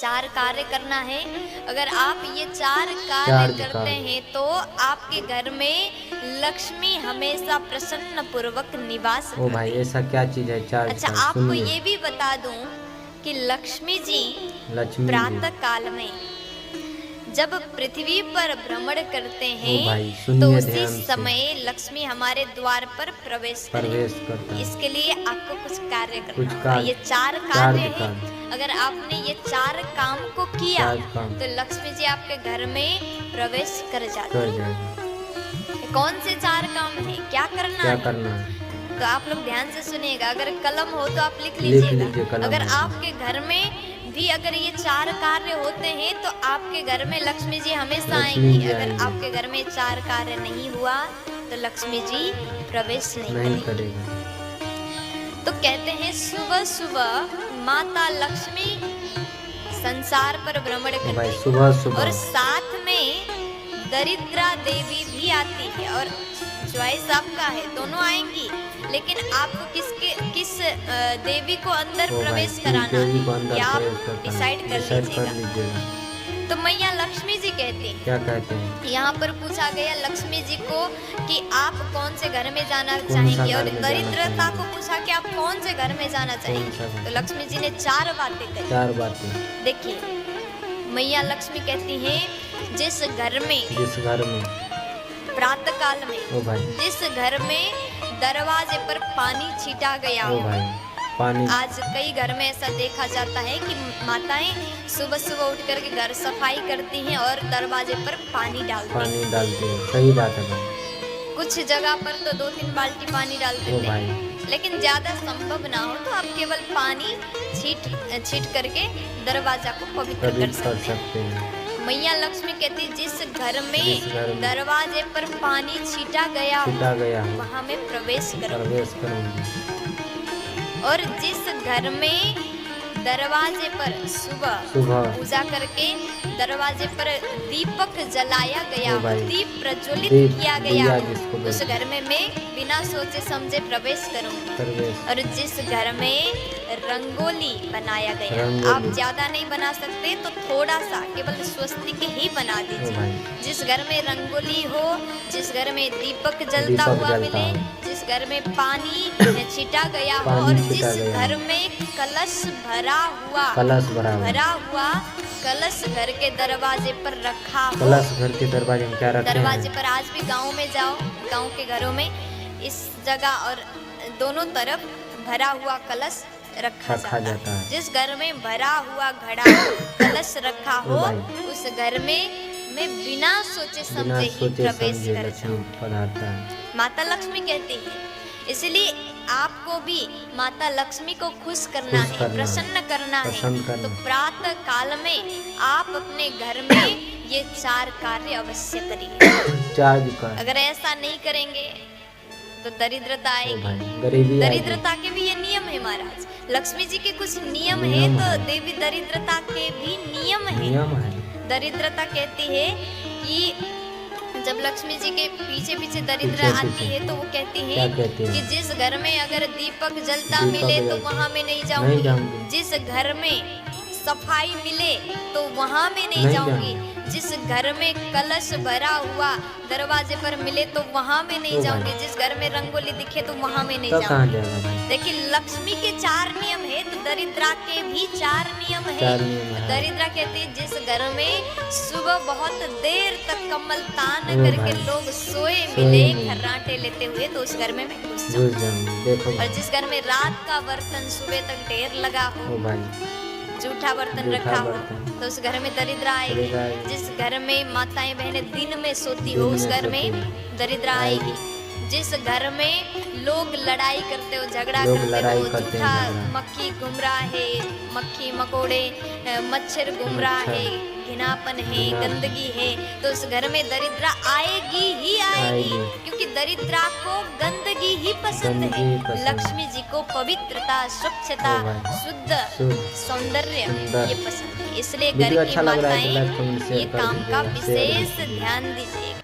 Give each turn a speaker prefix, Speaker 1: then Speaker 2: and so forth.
Speaker 1: 4 कार्य करना है। अगर आप ये 4 कार्य करते हैं तो आपके घर में लक्ष्मी हमेशा प्रसन्न पूर्वक निवास
Speaker 2: ओ भाई ऐसा क्या चीज है 4
Speaker 1: अच्छा,
Speaker 2: कार्य?
Speaker 1: आपको ये भी बता दूं कि लक्ष्मी जी प्रातः काल में जब पृथ्वी पर भ्रमण करते हैं तो उसी समय लक्ष्मी हमारे द्वार पर प्रवेश करता है। इसके लिए आपको कुछ कार्य करना होगा। ये 4 कार्य है। अगर आपने ये 4 काम को किया तो लक्ष्मी जी आपके घर में प्रवेश कर जाती है। कौन से 4 काम है, क्या करना है? तो आप लोग ध्यान से सुनिएगा। अगर कलम हो तो आप लिख लीजिएगा। अगर आपके घर में भी अगर ये 4 कार्य होते हैं तो आपके घर में लक्ष्मी जी हमेशा आएंगी। अगर आपके घर में 4 कार्य नहीं हुआ तो लक्ष्मी जी प्रवेश नहीं करेगी। तो कहते हैं सुबह सुबह माता लक्ष्मी संसार पर भ्रमण करती है सुबह और साथ में दरिद्रा देवी भी आती है। और चॉइस आपका है, दोनों आएंगी, लेकिन आपको किस देवी को अंदर प्रवेश कराना है या आप डिसाइड कर लीजिएगा। तो मैया लक्ष्मी जी कहती हैं, क्या कहते हैं? यहाँ पर पूछा गया लक्ष्मी जी को कि आप कौन से घर में जाना चाहेंगे, और दरिद्रता को पूछा कि आप कौन से घर में जाना चाहेंगे। तो लक्ष्मी जी ने 4 बातें कही। 4 बातें देखिए, मैया लक्ष्मी कहती हैं जिस घर में प्रातः काल में जिस घर में दरवाजे पर पानी छीटा गया हो। पानी आज कई घर में ऐसा देखा जाता है कि माताएं सुबह सुबह उठ करके घर सफाई करती हैं और दरवाजे पर पानी डालती हैं। सही बात है भाई। कुछ जगह पर तो 2-3 बाल्टी पानी डालते हैं, लेकिन ज्यादा संभव ना हो तो आप केवल पानी छीट करके दरवाजा को पवित्र कर सकते हैं। मैया लक्ष्मी कहती जिस घर में दरवाजे पर पानी छीटा गया वहाँ में प्रवेश करूंगी। और जिस घर में दरवाजे पर सुबह पूजा करके दरवाजे पर दीपक जलाया गया, दीप प्रज्वलित किया गया, उस घर में मैं बिना सोचे समझे प्रवेश करूंगी। और जिस घर में रंगोली बनाया गया, आप ज्यादा नहीं बना सकते तो थोड़ा सा केवल स्वस्तिक ही बना दीजिए। जिस घर में रंगोली हो, जिस घर में दीपक जलता हुआ मिले, जिस घर में पानी छिटा गया हो, और जिस घर में कलश भरा हुआ कलश घर के दरवाजे पर रखा हो। कलश घर के दरवाजे में क्या रखते हैं? दरवाजे पर आज भी गांव में जाओ, गांव के घरों में इस जगह और दोनों तरफ भरा हुआ कलश रखा जाता है। जिस घर में भरा हुआ घड़ा कलश रखा हो उस घर में मैं बिना सोचे समझे ही प्रवेश कर जाऊं। माता लक्ष्मी कहती है, इसलिए आपको भी माता लक्ष्मी को खुश करना है, प्रसन्न करना है। तो प्रातः काल में आप अपने घर में ये 4 कार्य अवश्य करिए। अगर ऐसा नहीं करेंगे तो दरिद्रता आएगी। दरिद्रता के भी ये नियम है महाराज। लक्ष्मी जी के कुछ नियम है तो देवी दरिद्रता के भी नियम है। दरिद्रता कहती है कि जब लक्ष्मी जी के पीछे पीछे दरिद्र आती है तो वो कहती है कि जिस घर में अगर दीपक जलता मिले तो वहाँ में नहीं जाऊंगी। जिस घर में सफाई मिले तो वहाँ में नहीं जाऊंगी। जिस घर में कलश भरा हुआ दरवाजे पर मिले तो वहाँ में नहीं जाऊंगी। जिस घर में रंगोली दिखे तो वहाँ में नहीं जाऊंगी। देखिए लक्ष्मी के 4 नियम है तो दरिद्रा के भी 4 नियम है। दरिद्रा कहती है जिस घर में सुबह बहुत देर तक कमल तान करके लोग सोए मिले खर्राटे लेते हुए तो उस घर में मैं घुस जाऊंगी। और जिस घर में रात का बर्तन सुबह तक ढेर लगा हो, जूठा बर्तन रखा हो तो उस घर में दरिद्रा आएगी। जिस घर में माताएं बहनें दिन में सोती हो उस घर में दरिद्रा आएगी। जिस घर में लोग लड़ाई करते हो, झगड़ा करते हो, जूठा मक्खी घूम रहा है, मक्खी मकोड़े मच्छर घूम रहा है, घिनापन है, गंदगी है, तो उस घर में दरिद्रा आएगी ही आएगी। क्योंकि दरिद्रा को गंदगी ही पसंद है। लक्ष्मी जी को पवित्रता, स्वच्छता, शुद्ध सौंदर्य ये पसंद है। इसलिए घर की माताएं ये काम का विशेष ध्यान दीजिए।